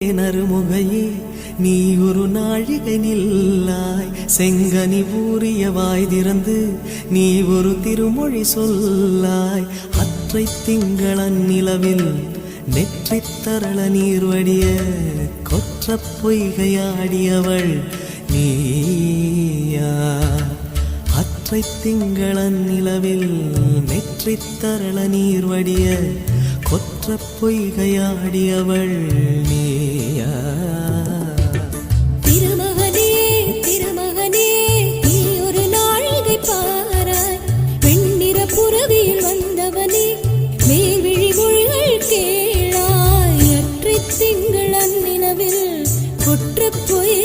நறுமுகையே நீ ஒரு நாழிகை நில்லாய் செங்கனி ஊறிய வாய் திறந்து நீ ஒரு திருமொழி சொல்லாய் அற்றை திங்களன் நிலவில் நெற்றி தரள நீர் வடிய கொற்ற பொய்கையாடியவள் நீயா அற்றை திங்களன் நிலவில் நெற்றி தரள நீர் வடிய கொற்ற பொய்கையாடியவள் நீயா திருமகனே திருமகனே நீ ஒரு நாழிகை பாராய் வெண்ணிற புறவியில் வந்தவனே மேல்விழி மொழிகள் கேளாய் அற்றை திங்கள் அந்நிலவில் கொற்ற பொய்